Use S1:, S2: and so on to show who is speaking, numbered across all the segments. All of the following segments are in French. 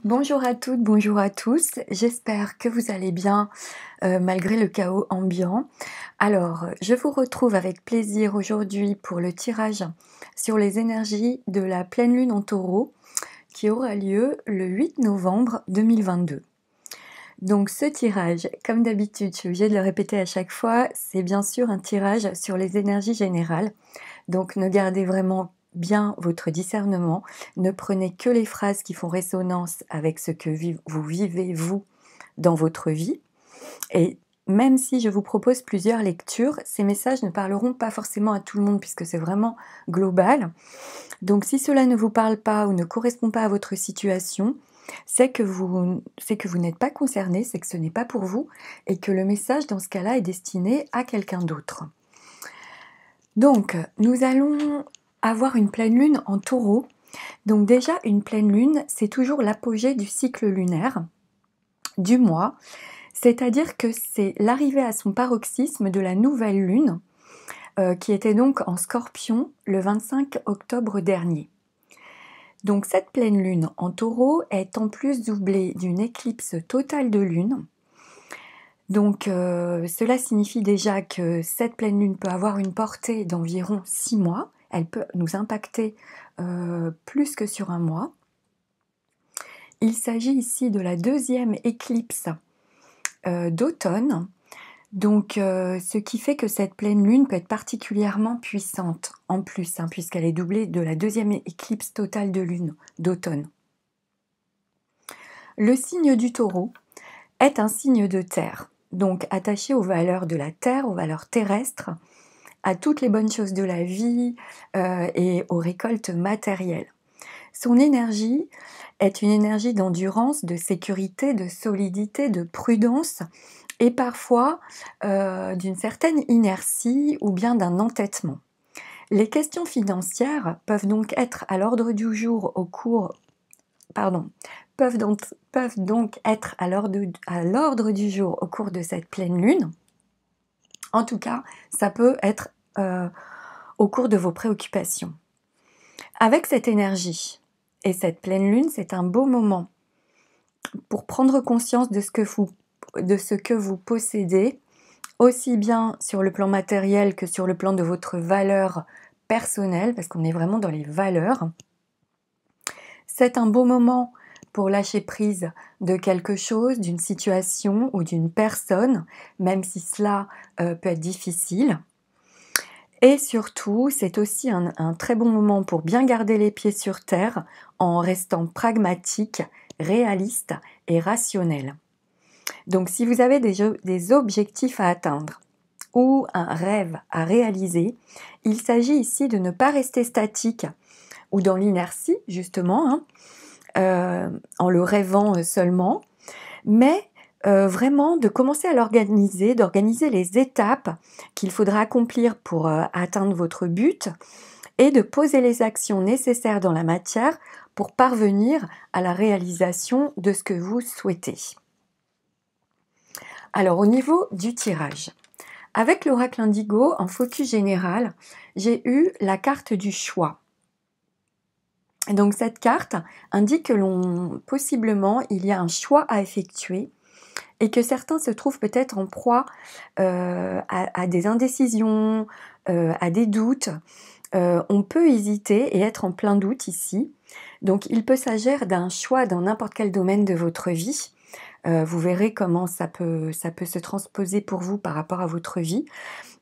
S1: Bonjour à toutes, bonjour à tous. J'espère que vous allez bien malgré le chaos ambiant. Alors, je vous retrouve avec plaisir aujourd'hui pour le tirage sur les énergies de la pleine lune en taureau qui aura lieu le 8 novembre 2022. Donc ce tirage, comme d'habitude, je suis obligée de le répéter à chaque fois, c'est bien sûr un tirage sur les énergies générales. Donc ne gardez vraiment bien votre discernement, ne prenez que les phrases qui font résonance avec ce que vous vivez, vous, dans votre vie. Et même si je vous propose plusieurs lectures, ces messages ne parleront pas forcément à tout le monde puisque c'est vraiment global. Donc si cela ne vous parle pas ou ne correspond pas à votre situation, c'est que vous n'êtes pas concerné, c'est que ce n'est pas pour vous et que le message dans ce cas-là est destiné à quelqu'un d'autre. Donc, nous allons avoir une pleine lune en taureau. Donc déjà, une pleine lune, c'est toujours l'apogée du cycle lunaire, du mois, c'est-à-dire que c'est l'arrivée à son paroxysme de la nouvelle lune, qui était donc en Scorpion le 25 octobre dernier. Donc cette pleine lune en taureau est en plus doublée d'une éclipse totale de lune. Donc cela signifie déjà que cette pleine lune peut avoir une portée d'environ 6 mois. Elle peut nous impacter plus que sur un mois. Il s'agit ici de la deuxième éclipse d'automne. Donc ce qui fait que cette pleine lune peut être particulièrement puissante en plus, puisqu'elle est doublée de la deuxième éclipse totale de lune d'automne. Le signe du taureau est un signe de terre, donc attaché aux valeurs de la terre, aux valeurs terrestres, à toutes les bonnes choses de la vie et aux récoltes matérielles. Son énergie est une énergie d'endurance, de sécurité, de solidité, de prudence et parfois d'une certaine inertie ou bien d'un entêtement. Les questions financières peuvent donc être à l'ordre du jour au cours peuvent donc être à l'ordre du jour au cours de cette pleine lune. En tout cas, ça peut être au cours de vos préoccupations. Avec cette énergie et cette pleine lune, c'est un beau moment pour prendre conscience de ce que vous possédez, aussi bien sur le plan matériel que sur le plan de votre valeur personnelle, parce qu'on est vraiment dans les valeurs. C'est un beau moment pour lâcher prise de quelque chose, d'une situation ou d'une personne, même si cela peut être difficile. Et surtout, c'est aussi un très bon moment pour bien garder les pieds sur terre en restant pragmatique, réaliste et rationnel. Donc si vous avez des objectifs à atteindre ou un rêve à réaliser, il s'agit ici de ne pas rester statique ou dans l'inertie justement, en le rêvant seulement, mais vraiment de commencer à l'organiser, d'organiser les étapes qu'il faudra accomplir pour atteindre votre but et de poser les actions nécessaires dans la matière pour parvenir à la réalisation de ce que vous souhaitez. Alors au niveau du tirage, avec l'oracle indigo en focus général, j'ai eu la carte du choix. Donc cette carte indique que possiblement il y a un choix à effectuer et que certains se trouvent peut-être en proie à des indécisions, à des doutes. On peut hésiter et être en plein doute ici. Donc il peut s'agir d'un choix dans n'importe quel domaine de votre vie. Vous verrez comment ça peut se transposer pour vous par rapport à votre vie.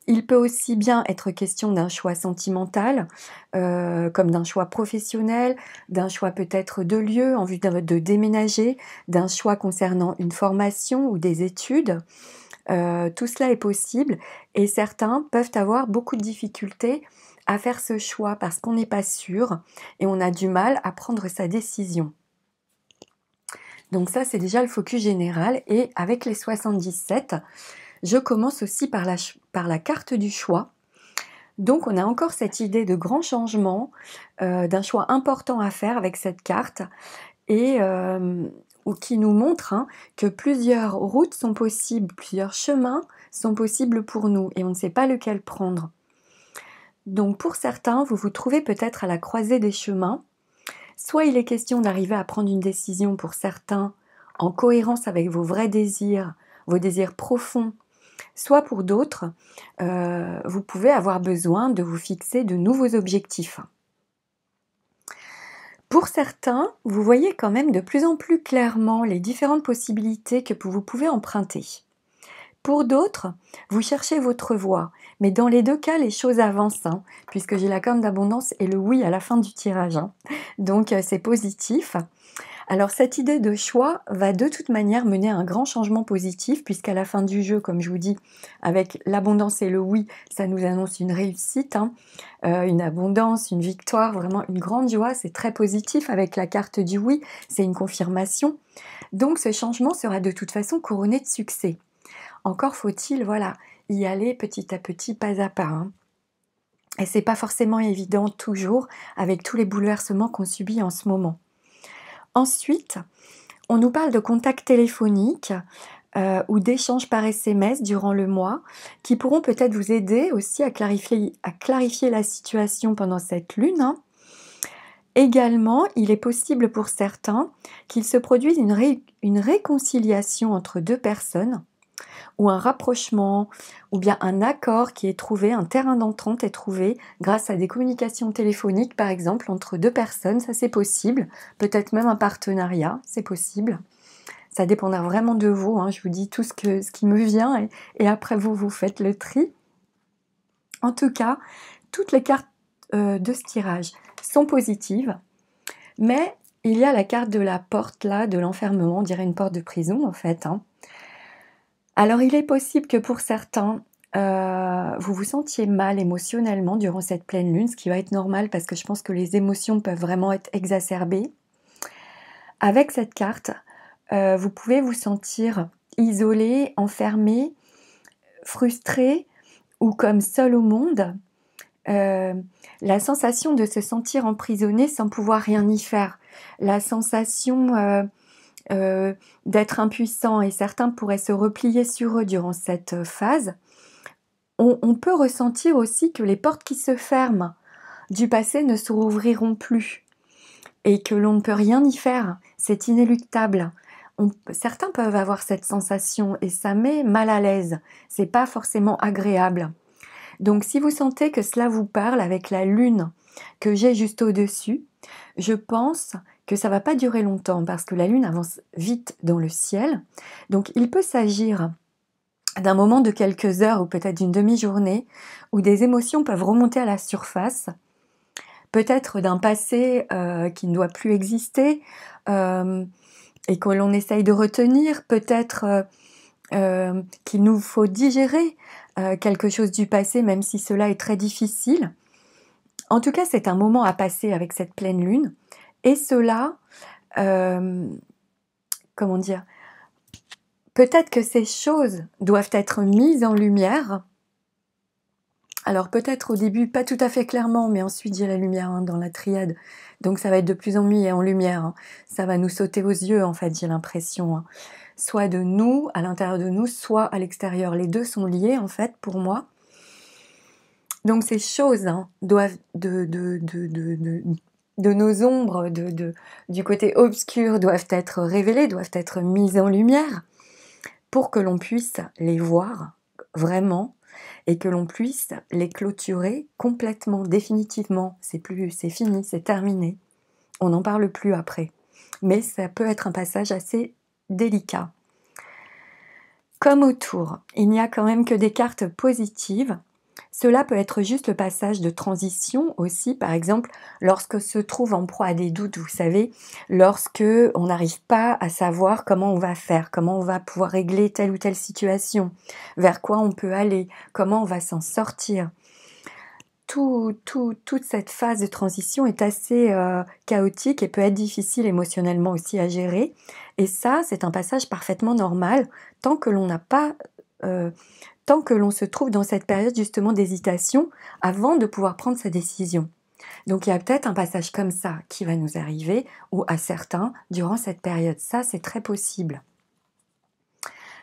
S1: Il peut aussi bien être question d'un choix sentimental, comme d'un choix professionnel, d'un choix peut-être de lieu en vue de déménager, d'un choix concernant une formation ou des études. Tout cela est possible et certains peuvent avoir beaucoup de difficultés à faire ce choix parce qu'on n'est pas sûr et on a du mal à prendre sa décision. Donc ça, c'est déjà le focus général et avec les 77, je commence aussi par la carte du choix. Donc on a encore cette idée de grand changement, d'un choix important à faire avec cette carte et qui nous montre que plusieurs routes sont possibles, plusieurs chemins sont possibles pour nous et on ne sait pas lequel prendre. Donc pour certains, vous vous trouvez peut-être à la croisée des chemins, Soit il est question d'arriver à prendre une décision pour certains en cohérence avec vos vrais désirs, vos désirs profonds, soit pour d'autres, vous pouvez avoir besoin de vous fixer de nouveaux objectifs. Pour certains, vous voyez quand même de plus en plus clairement les différentes possibilités que vous pouvez emprunter. Pour d'autres, vous cherchez votre voie, mais dans les deux cas, les choses avancent, puisque j'ai la corne d'abondance et le oui à la fin du tirage. Donc c'est positif. Alors cette idée de choix va de toute manière mener à un grand changement positif, puisqu'à la fin du jeu, comme je vous dis, avec l'abondance et le oui, ça nous annonce une réussite, une abondance, une victoire, vraiment une grande joie, c'est très positif. Avec la carte du oui, c'est une confirmation. Donc ce changement sera de toute façon couronné de succès. Encore faut-il, voilà, y aller petit à petit, pas à pas. Et c'est pas forcément évident toujours, avec tous les bouleversements qu'on subit en ce moment. Ensuite, on nous parle de contacts téléphoniques ou d'échanges par SMS durant le mois qui pourront peut-être vous aider aussi à clarifier la situation pendant cette lune. Également, il est possible pour certains qu'il se produise une réconciliation entre deux personnes ou un rapprochement ou bien un accord qui est trouvé, un terrain d'entente est trouvé grâce à des communications téléphoniques par exemple entre deux personnes, ça c'est possible, peut-être même un partenariat, c'est possible. Ça dépendra vraiment de vous, je vous dis tout ce qui me vient et après vous faites le tri. En tout cas, toutes les cartes de ce tirage sont positives, mais il y a la carte de la porte là, de l'enfermement, on dirait une porte de prison en fait. Alors il est possible que pour certains, vous vous sentiez mal émotionnellement durant cette pleine lune, ce qui va être normal parce que je pense que les émotions peuvent vraiment être exacerbées. Avec cette carte, vous pouvez vous sentir isolé, enfermé, frustré ou comme seul au monde. La sensation de se sentir emprisonné sans pouvoir rien y faire. La sensation d'être impuissant et certains pourraient se replier sur eux durant cette phase. On peut ressentir aussi que les portes qui se ferment du passé ne se rouvriront plus et que l'on ne peut rien y faire, c'est inéluctable. Certains peuvent avoir cette sensation et ça met mal à l'aise, c'est pas forcément agréable. Donc si vous sentez que cela vous parle avec la lune que j'ai juste au-dessus, je pense que ça va pas durer longtemps parce que la lune avance vite dans le ciel. Donc il peut s'agir d'un moment de quelques heures ou peut-être d'une demi-journée où des émotions peuvent remonter à la surface, peut-être d'un passé qui ne doit plus exister et que l'on essaye de retenir, peut-être qu'il nous faut digérer quelque chose du passé, même si cela est très difficile. En tout cas, c'est un moment à passer avec cette pleine lune. Et cela, comment dire, peut-être que ces choses doivent être mises en lumière. Alors peut-être au début, pas tout à fait clairement, mais ensuite j'ai la lumière dans la triade. Donc ça va être de plus en plus en lumière. Ça va nous sauter aux yeux, en fait, j'ai l'impression. Soit de nous, à l'intérieur de nous, soit à l'extérieur. Les deux sont liés, en fait, pour moi. Donc ces choses doivent de nos ombres, du côté obscur, doivent être révélées, doivent être mises en lumière pour que l'on puisse les voir vraiment et que l'on puisse les clôturer complètement, définitivement. C'est fini, c'est terminé. On n'en parle plus après. Mais ça peut être un passage assez délicat. Comme autour, il n'y a quand même que des cartes positives. Cela peut être juste le passage de transition aussi, par exemple, lorsque se trouve en proie à des doutes, vous savez, lorsque on n'arrive pas à savoir comment on va faire, comment on va pouvoir régler telle ou telle situation, vers quoi on peut aller, comment on va s'en sortir. Toute cette phase de transition est assez chaotique et peut être difficile émotionnellement aussi à gérer. Et ça, c'est un passage parfaitement normal tant que l'on n'a pas... tant que l'on se trouve dans cette période justement d'hésitation avant de pouvoir prendre sa décision. Donc il y a peut-être un passage comme ça qui va nous arriver, ou à certains, durant cette période. Ça, c'est très possible.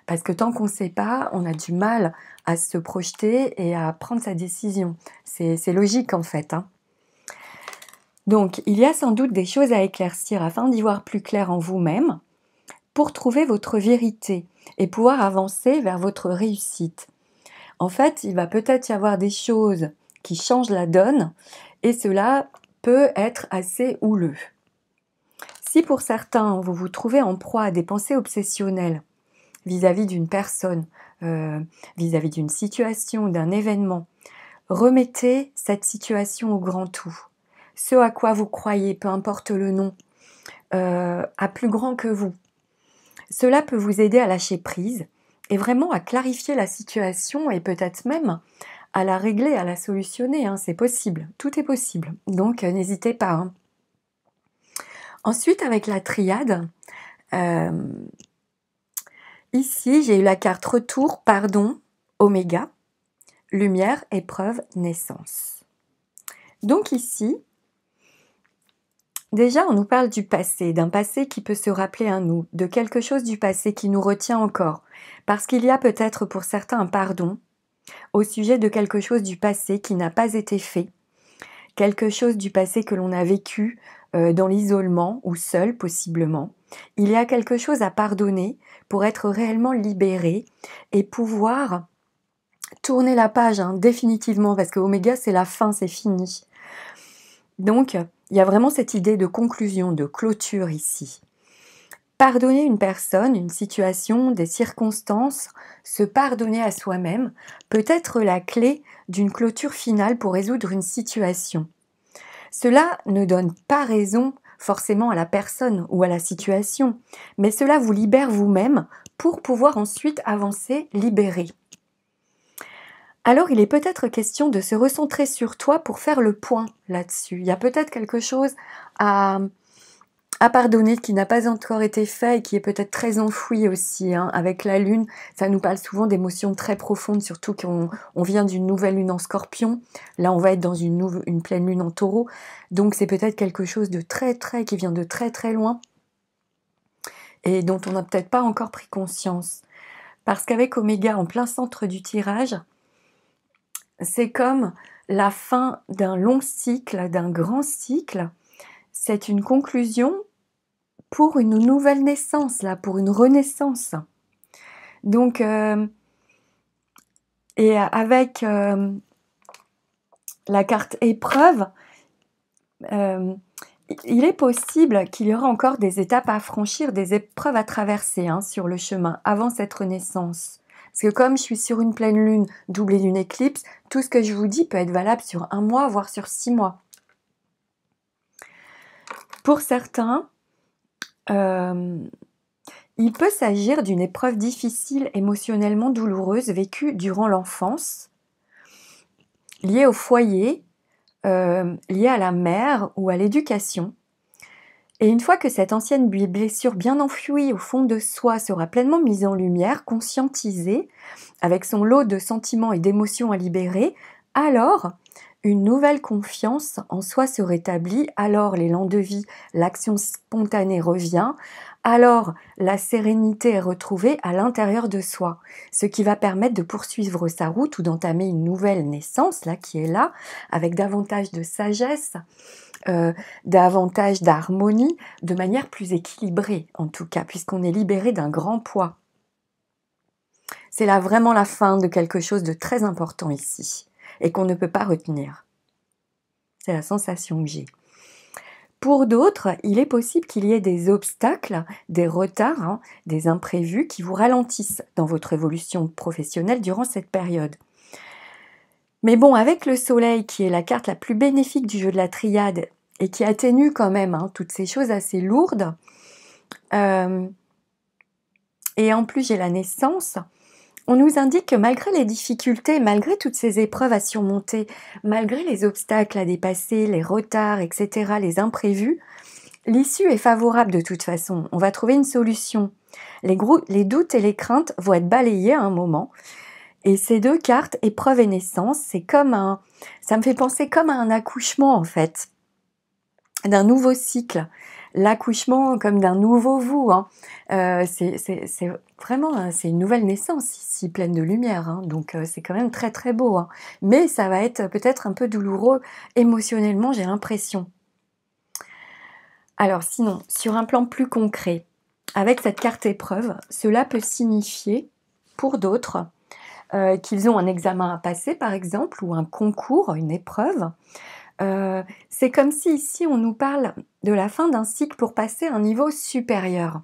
S1: Parce que tant qu'on ne sait pas, on a du mal à se projeter et à prendre sa décision. C'est logique en fait. Donc, il y a sans doute des choses à éclaircir afin d'y voir plus clair en vous-même pour trouver votre vérité et pouvoir avancer vers votre réussite. En fait, il va peut-être y avoir des choses qui changent la donne et cela peut être assez houleux. Si pour certains, vous vous trouvez en proie à des pensées obsessionnelles vis-à-vis d'une personne, vis-à-vis d'une situation, d'un événement, remettez cette situation au grand tout. Ce à quoi vous croyez, peu importe le nom, à plus grand que vous. Cela peut vous aider à lâcher prise et vraiment à clarifier la situation et peut-être même à la régler, à la solutionner. Hein, c'est possible, tout est possible. Donc n'hésitez pas. Hein. Ensuite, avec la triade, ici j'ai eu la carte retour, pardon, oméga, lumière, épreuve, naissance. Donc ici, déjà, on nous parle du passé, d'un passé qui peut se rappeler à nous, de quelque chose du passé qui nous retient encore, parce qu'il y a peut-être pour certains un pardon au sujet de quelque chose du passé qui n'a pas été fait, quelque chose du passé que l'on a vécu dans l'isolement ou seul possiblement. Il y a quelque chose à pardonner pour être réellement libéré et pouvoir tourner la page définitivement, parce que Oméga c'est la fin, c'est fini. Donc, il y a vraiment cette idée de conclusion, de clôture ici. Pardonner une personne, une situation, des circonstances, se pardonner à soi-même peut être la clé d'une clôture finale pour résoudre une situation. Cela ne donne pas raison forcément à la personne ou à la situation, mais cela vous libère vous-même pour pouvoir ensuite avancer libéré. Alors il est peut-être question de se recentrer sur toi pour faire le point là-dessus. Il y a peut-être quelque chose à pardonner qui n'a pas encore été fait et qui est peut-être très enfoui aussi. Hein. Avec la lune, ça nous parle souvent d'émotions très profondes, surtout qu'on vient d'une nouvelle lune en scorpion. Là, on va être dans une pleine lune en taureau. Donc c'est peut-être quelque chose de qui vient de très très loin et dont on n'a peut-être pas encore pris conscience. Parce qu'avec Oméga en plein centre du tirage, c'est comme la fin d'un long cycle, d'un grand cycle. C'est une conclusion pour une nouvelle naissance, là, pour une renaissance. Donc, et avec la carte épreuve, il est possible qu'il y aura encore des étapes à franchir, des épreuves à traverser sur le chemin avant cette renaissance. Parce que comme je suis sur une pleine lune doublée d'une éclipse, tout ce que je vous dis peut être valable sur 1 mois, voire sur 6 mois. Pour certains, il peut s'agir d'une épreuve difficile, émotionnellement douloureuse, vécue durant l'enfance, liée au foyer, liée à la mère ou à l'éducation. Et une fois que cette ancienne blessure bien enfouie au fond de soi sera pleinement mise en lumière, conscientisée, avec son lot de sentiments et d'émotions à libérer, alors une nouvelle confiance en soi se rétablit, alors l'élan de vie, l'action spontanée revient, alors la sérénité est retrouvée à l'intérieur de soi, ce qui va permettre de poursuivre sa route ou d'entamer une nouvelle naissance, là, qui est là, avec davantage de sagesse, davantage d'harmonie, de manière plus équilibrée en tout cas, puisqu'on est libéré d'un grand poids. C'est là vraiment la fin de quelque chose de très important ici, et qu'on ne peut pas retenir. C'est la sensation que j'ai. Pour d'autres, il est possible qu'il y ait des obstacles, des retards, des imprévus qui vous ralentissent dans votre évolution professionnelle durant cette période. Mais bon, avec le soleil, qui est la carte la plus bénéfique du jeu de la triade, et qui atténue quand même toutes ces choses assez lourdes, et en plus j'ai la naissance, on nous indique que malgré les difficultés, malgré toutes ces épreuves à surmonter, malgré les obstacles à dépasser, les retards, etc., les imprévus, l'issue est favorable de toute façon. On va trouver une solution. Les doutes et les craintes vont être balayés à un moment. Et ces deux cartes, épreuve et naissance, c'est comme ça me fait penser comme à un accouchement en fait, d'un nouveau cycle. L'accouchement comme d'un nouveau vous. C'est vraiment c'est une nouvelle naissance ici, pleine de lumière. Donc c'est quand même très très beau. Mais ça va être peut-être un peu douloureux émotionnellement, j'ai l'impression. Alors sinon, sur un plan plus concret, avec cette carte épreuve, cela peut signifier, pour d'autres, qu'ils ont un examen à passer, par exemple, ou un concours, une épreuve. C'est comme si ici, on nous parle de la fin d'un cycle pour passer à un niveau supérieur.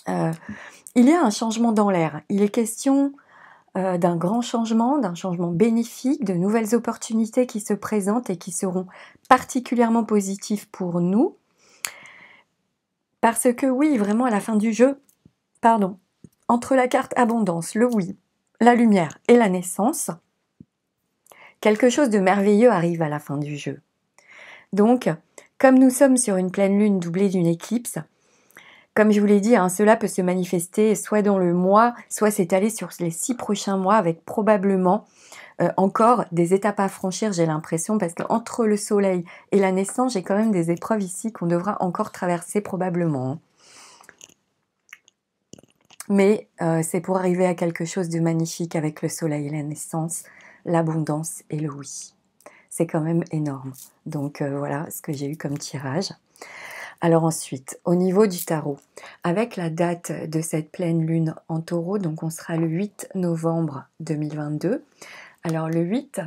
S1: Il y a un changement dans l'air. Il est question d'un grand changement, d'un changement bénéfique, de nouvelles opportunités qui se présentent et qui seront particulièrement positives pour nous. Parce que oui, vraiment à la fin du jeu, entre la carte abondance, le oui, la lumière et la naissance, quelque chose de merveilleux arrive à la fin du jeu. Donc, comme nous sommes sur une pleine lune doublée d'une éclipse, comme je vous l'ai dit, cela peut se manifester soit dans le mois, soit s'étaler sur les 6 prochains mois avec probablement encore des étapes à franchir, j'ai l'impression, parce qu'entre le soleil et la naissance, j'ai quand même des épreuves ici qu'on devra encore traverser probablement. Mais c'est pour arriver à quelque chose de magnifique avec le soleil et la naissance, l'abondance et le oui. C'est quand même énorme. Donc voilà ce que j'ai eu comme tirage. Alors ensuite, au niveau du tarot, avec la date de cette pleine lune en taureau, donc on sera le 8 novembre 2022. Alors le 8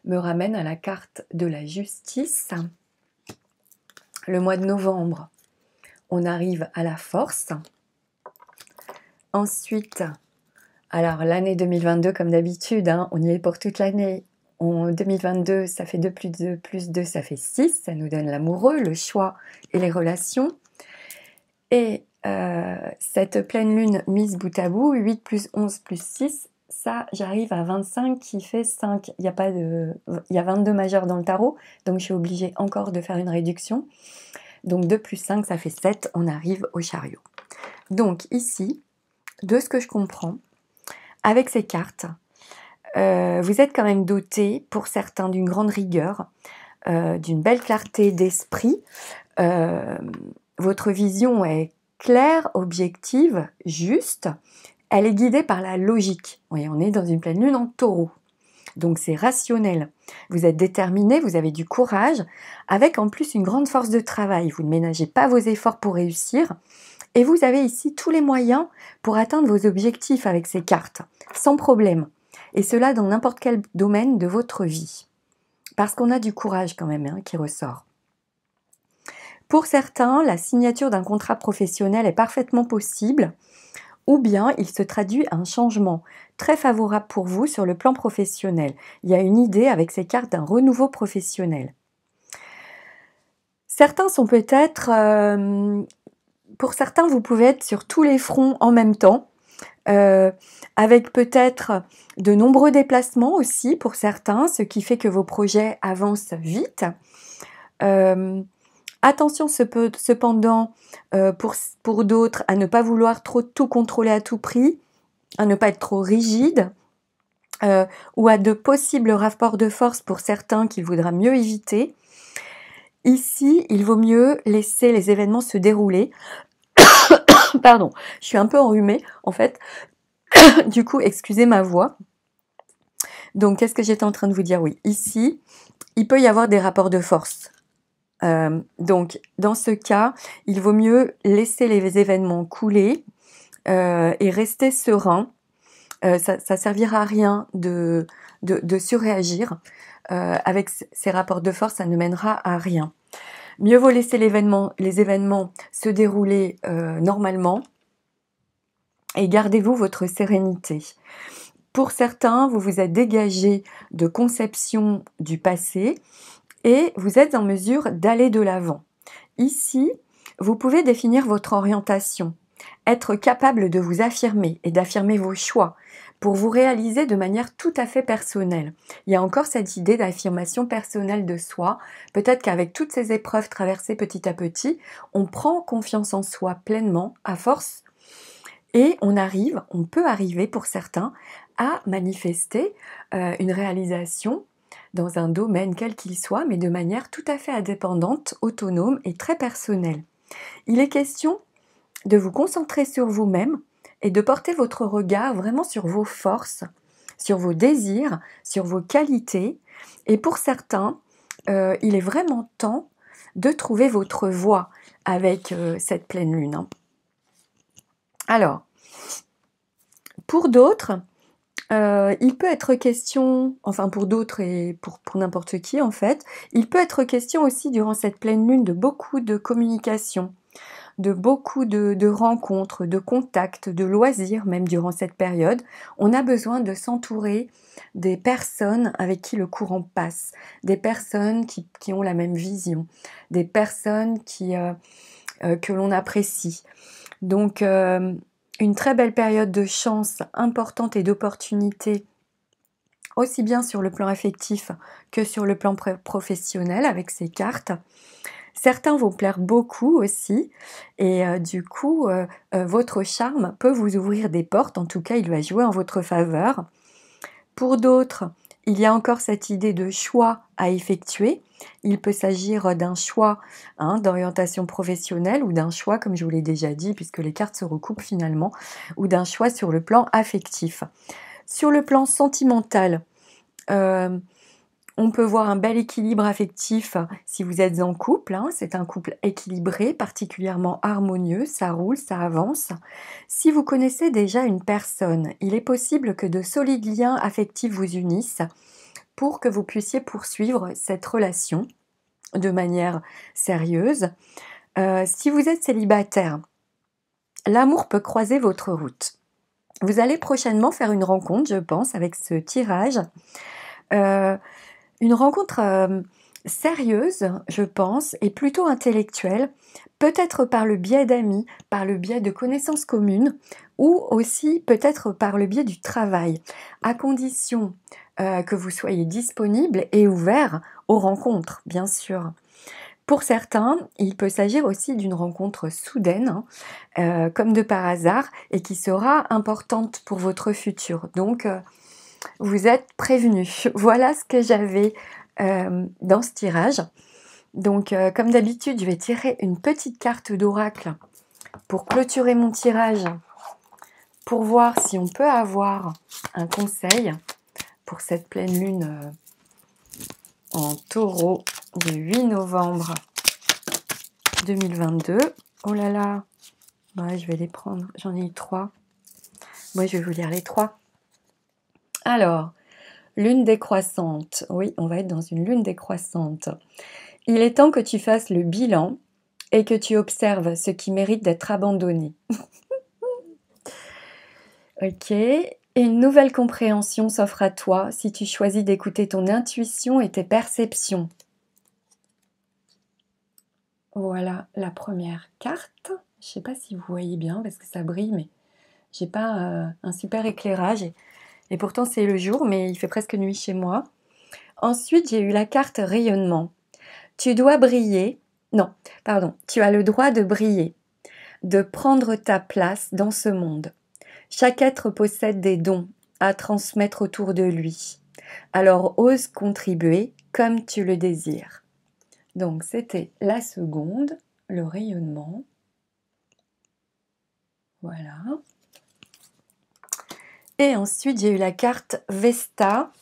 S1: me ramène à la carte de la justice. Le mois de novembre, on arrive à la force. Ensuite, alors l'année 2022 comme d'habitude, on y est pour toute l'année. En 2022, ça fait 2 plus 2, ça fait 6. Ça nous donne l'amoureux, le choix et les relations. Et cette pleine lune mise bout à bout, 8 plus 11 plus 6, ça, j'arrive à 25 qui fait 5. Il y a 22 majeurs dans le tarot, donc je suis obligée encore de faire une réduction. Donc 2 plus 5, ça fait 7. On arrive au chariot. Donc ici, de ce que je comprends, avec ces cartes, vous êtes quand même doté, pour certains, d'une grande rigueur, d'une belle clarté d'esprit. Votre vision est claire, objective, juste. Elle est guidée par la logique. Oui, on est dans une pleine lune en taureau. Donc c'est rationnel. Vous êtes déterminé, vous avez du courage, avec en plus une grande force de travail. Vous ne ménagez pas vos efforts pour réussir. Et vous avez ici tous les moyens pour atteindre vos objectifs avec ces cartes, sans problème. Et cela dans n'importe quel domaine de votre vie. Parce qu'on a du courage quand même qui ressort. Pour certains, la signature d'un contrat professionnel est parfaitement possible, ou bien il se traduit un changement très favorable pour vous sur le plan professionnel. Il y a une idée avec ces cartes d'un renouveau professionnel. Certains sont peut-être... pour certains, vous pouvez être sur tous les fronts en même temps, avec peut-être de nombreux déplacements aussi pour certains, ce qui fait que vos projets avancent vite. Attention cependant pour d'autres à ne pas vouloir trop tout contrôler à tout prix, à ne pas être trop rigide, ou à de possibles rapports de force pour certains qu'il vaudra mieux éviter. Ici, il vaut mieux laisser les événements se dérouler. Pardon, je suis un peu enrhumée en fait. Du coup, excusez ma voix. Donc, qu'est-ce que j'étais en train de vous dire? Oui, ici, il peut y avoir des rapports de force. Donc, dans ce cas, il vaut mieux laisser les événements couler et rester serein. Ça servira à rien de surréagir. Avec ces rapports de force, ça ne mènera à rien. Mieux vaut laisser les événements se dérouler normalement et gardez-vous votre sérénité. Pour certains, vous vous êtes dégagé de conception du passé et vous êtes en mesure d'aller de l'avant. Ici, vous pouvez définir votre orientation, être capable de vous affirmer et d'affirmer vos choix pour vous réaliser de manière tout à fait personnelle. Il y a encore cette idée d'affirmation personnelle de soi. Peut-être qu'avec toutes ces épreuves traversées petit à petit, on prend confiance en soi pleinement, à force, et on peut arriver pour certains à manifester une réalisation dans un domaine quel qu'il soit, mais de manière tout à fait indépendante, autonome et très personnelle. Il est question de vous concentrer sur vous-même et de porter votre regard vraiment sur vos forces, sur vos désirs, sur vos qualités. Et pour certains, il est vraiment temps de trouver votre voie avec cette pleine lune, hein. Alors, pour d'autres, il peut être question, enfin pour d'autres et pour n'importe qui en fait, il peut être question aussi durant cette pleine lune de beaucoup de communication, de beaucoup de rencontres, de contacts, de loisirs même durant cette période. On a besoin de s'entourer des personnes avec qui le courant passe, des personnes qui ont la même vision, des personnes que l'on apprécie. Donc une très belle période de chance importante et d'opportunité, aussi bien sur le plan affectif que sur le plan professionnel avec ces cartes. Certains vont plaire beaucoup aussi et du coup, votre charme peut vous ouvrir des portes, en tout cas il va jouer en votre faveur. Pour d'autres, il y a encore cette idée de choix à effectuer. Il peut s'agir d'un choix d'orientation professionnelle ou d'un choix, comme je vous l'ai déjà dit, puisque les cartes se recoupent finalement, ou d'un choix sur le plan affectif. Sur le plan sentimental, on peut voir un bel équilibre affectif si vous êtes en couple, hein. C'est un couple équilibré, particulièrement harmonieux, ça roule, ça avance. Si vous connaissez déjà une personne, il est possible que de solides liens affectifs vous unissent pour que vous puissiez poursuivre cette relation de manière sérieuse. Si vous êtes célibataire, l'amour peut croiser votre route. Vous allez prochainement faire une rencontre, je pense, avec ce tirage. Une rencontre sérieuse, je pense, et plutôt intellectuelle, peut-être par le biais d'amis, par le biais de connaissances communes, ou aussi peut-être par le biais du travail, à condition que vous soyez disponible et ouvert aux rencontres, bien sûr. Pour certains, il peut s'agir aussi d'une rencontre soudaine, comme de par hasard, et qui sera importante pour votre futur. Donc, vous êtes prévenus. Voilà ce que j'avais dans ce tirage. Donc, comme d'habitude, je vais tirer une petite carte d'oracle pour clôturer mon tirage, pour voir si on peut avoir un conseil pour cette pleine lune en taureau du 8 novembre 2022. Oh là là, ouais, je vais les prendre. J'en ai eu 3. Moi, je vais vous lire les 3. Alors, lune décroissante. Oui, on va être dans une lune décroissante. Il est temps que tu fasses le bilan et que tu observes ce qui mérite d'être abandonné. Ok. Une nouvelle compréhension s'offre à toi si tu choisis d'écouter ton intuition et tes perceptions. Voilà la première carte. Je ne sais pas si vous voyez bien parce que ça brille, mais j'ai pas un super éclairage. Et pourtant, c'est le jour, mais il fait presque nuit chez moi. Ensuite, j'ai eu la carte rayonnement. Tu dois briller. Non, pardon. Tu as le droit de briller, de prendre ta place dans ce monde. Chaque être possède des dons à transmettre autour de lui. Alors, ose contribuer comme tu le désires. Donc, c'était la seconde, le rayonnement. Voilà. Et ensuite, j'ai eu la carte Vesta.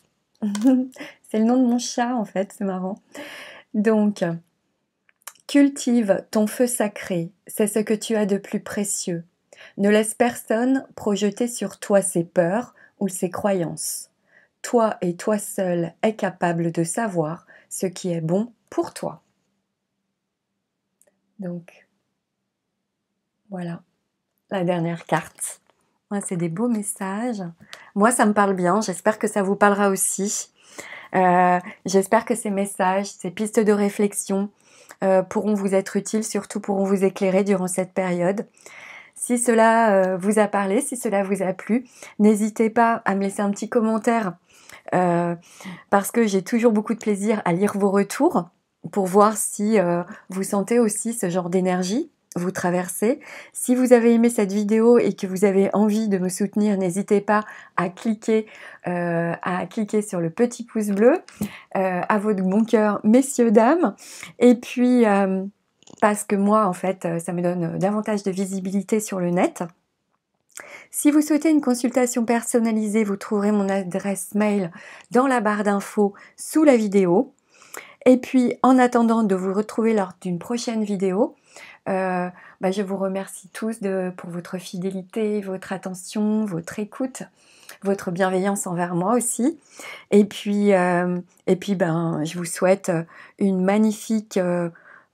S1: C'est le nom de mon chat, en fait, c'est marrant. Donc, cultive ton feu sacré, c'est ce que tu as de plus précieux. Ne laisse personne projeter sur toi ses peurs ou ses croyances. Toi et toi seul es capable de savoir ce qui est bon pour toi. Donc, voilà, la dernière carte. Ouais, c'est des beaux messages. Moi, ça me parle bien. J'espère que ça vous parlera aussi. J'espère que ces messages, ces pistes de réflexion pourront vous être utiles, surtout pourront vous éclairer durant cette période. Si cela vous a parlé, si cela vous a plu, n'hésitez pas à me laisser un petit commentaire parce que j'ai toujours beaucoup de plaisir à lire vos retours pour voir si vous sentez aussi ce genre d'énergie vous traversez. Si vous avez aimé cette vidéo et que vous avez envie de me soutenir, n'hésitez pas à cliquer sur le petit pouce bleu, à votre bon cœur, messieurs, dames. Et puis, parce que moi, en fait, ça me donne davantage de visibilité sur le net. Si vous souhaitez une consultation personnalisée, vous trouverez mon adresse mail dans la barre d'infos sous la vidéo. Et puis, en attendant de vous retrouver lors d'une prochaine vidéo, je vous remercie tous pour votre fidélité, votre attention, votre écoute, votre bienveillance envers moi aussi. Et puis, je vous souhaite une magnifique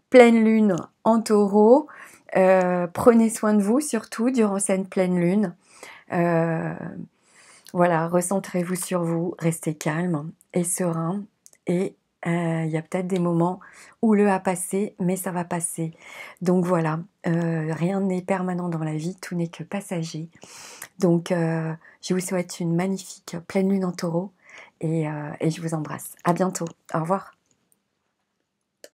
S1: pleine lune en taureau. Prenez soin de vous, surtout durant cette pleine lune. Voilà, recentrez-vous sur vous, restez calme et serein. Et il y a peut-être des moments houleux à passer, mais ça va passer. Donc voilà, rien n'est permanent dans la vie, tout n'est que passager. Donc je vous souhaite une magnifique pleine lune en taureau et je vous embrasse. À bientôt. Au revoir.